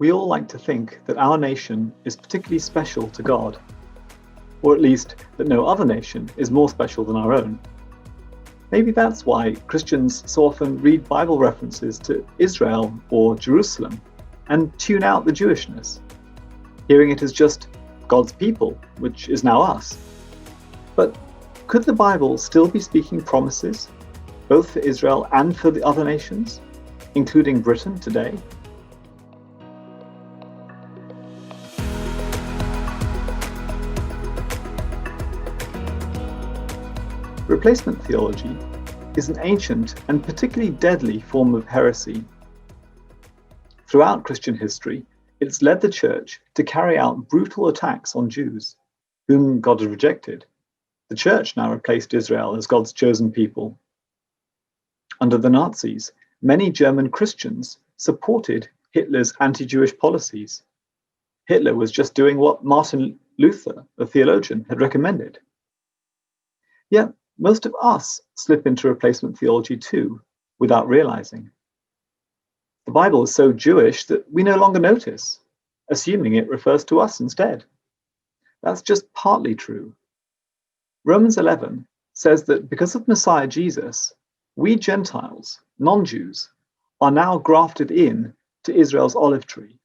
We all like to think that our nation is particularly special to God, or at least that no other nation is more special than our own. Maybe that's why Christians so often read Bible references to Israel or Jerusalem and tune out the Jewishness, hearing it as just God's people, which is now us. But could the Bible still be speaking promises, both for Israel and for the other nations, including Britain today? Replacement theology is an ancient and particularly deadly form of heresy. Throughout Christian history, it's led the Church to carry out brutal attacks on Jews, whom God had rejected. The Church now replaced Israel as God's chosen people. Under the Nazis, many German Christians supported Hitler's anti-Jewish policies. Hitler was just doing what Martin Luther, the theologian, had recommended. Yet, most of us slip into replacement theology too, without realizing. The Bible is so Jewish that we no longer notice, assuming it refers to us instead. That's just partly true. Romans 11 says that because of Messiah Jesus, we Gentiles, non-Jews, are now grafted in to Israel's olive tree.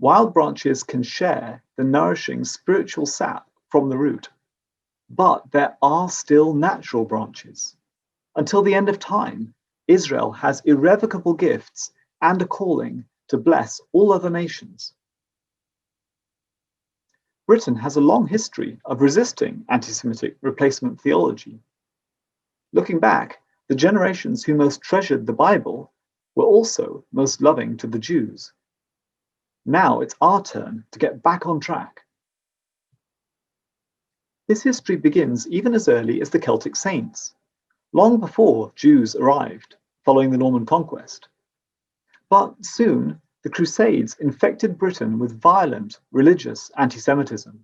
Wild branches can share the nourishing spiritual sap from the root, but there are still natural branches. Until the end of time, Israel has irrevocable gifts and a calling to bless all other nations. Britain has a long history of resisting anti-Semitic replacement theology. Looking back, the generations who most treasured the Bible were also most loving to the Jews. Now it's our turn to get back on track. This history begins even as early as the Celtic saints, long before Jews arrived following the Norman conquest. But soon, the Crusades infected Britain with violent religious anti-Semitism.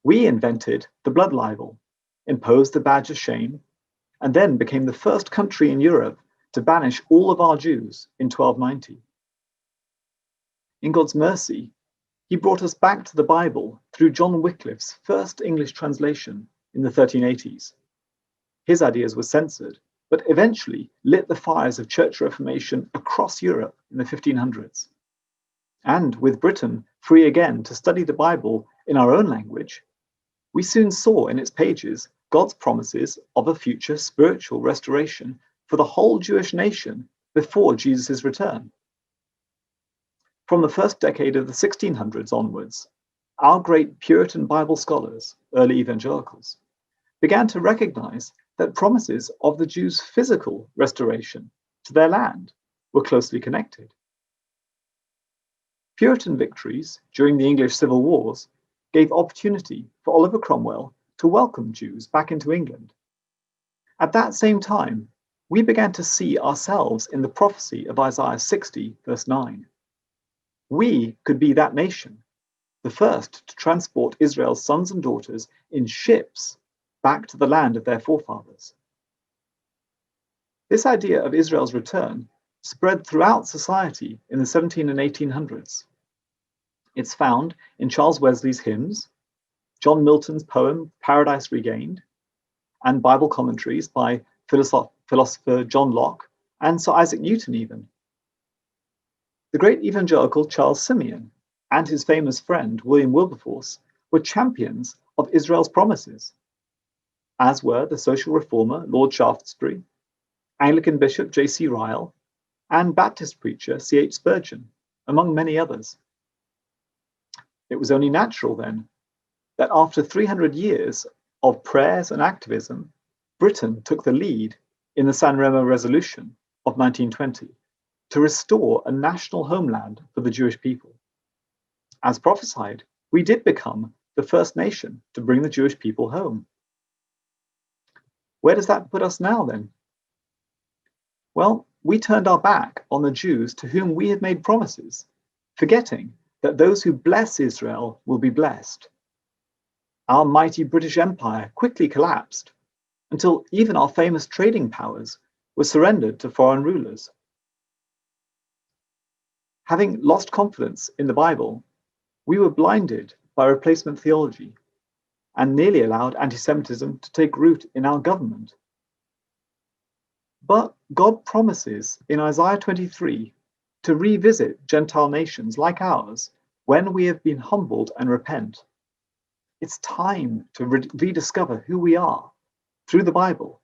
We invented the blood libel, imposed the badge of shame, and then became the first country in Europe to banish all of our Jews in 1290. In God's mercy, He brought us back to the Bible through John Wycliffe's first English translation in the 1380s. His ideas were censored, but eventually lit the fires of church reformation across Europe in the 1500s. And with Britain free again to study the Bible in our own language, we soon saw in its pages God's promises of a future spiritual restoration for the whole Jewish nation before Jesus' return. From the first decade of the 1600s onwards, our great Puritan Bible scholars, early evangelicals, began to recognize that promises of the Jews' physical restoration to their land were closely connected. Puritan victories during the English Civil Wars gave opportunity for Oliver Cromwell to welcome Jews back into England. At that same time, we began to see ourselves in the prophecy of Isaiah 60, verse 9. We could be that nation, the first to transport Israel's sons and daughters in ships back to the land of their forefathers. This idea of Israel's return spread throughout society in the 1700s and 1800s. It's found in Charles Wesley's hymns, John Milton's poem Paradise Regained, and Bible commentaries by philosopher John Locke and Sir Isaac Newton even. The great evangelical Charles Simeon and his famous friend William Wilberforce were champions of Israel's promises, as were the social reformer Lord Shaftesbury, Anglican Bishop J.C. Ryle, and Baptist preacher C.H. Spurgeon, among many others. It was only natural then that after 300 years of prayers and activism, Britain took the lead in the San Remo Resolution of 1920 to restore a national homeland for the Jewish people. As prophesied, we did become the first nation to bring the Jewish people home. Where does that put us now then? Well, we turned our back on the Jews to whom we had made promises, forgetting that those who bless Israel will be blessed. Our mighty British Empire quickly collapsed until even our famous trading powers were surrendered to foreign rulers. Having lost confidence in the Bible, we were blinded by replacement theology and nearly allowed anti-Semitism to take root in our government. But God promises in Isaiah 23 to revisit Gentile nations like ours when we have been humbled and repent. It's time to rediscover who we are through the Bible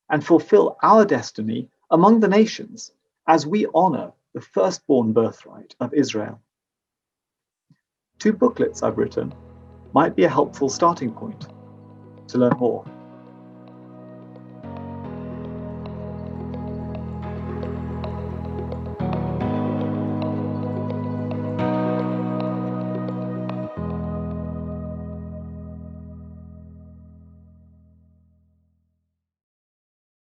and fulfill our destiny among the nations as we honor the firstborn birthright of Israel. 2 booklets I've written might be a helpful starting point. To learn more,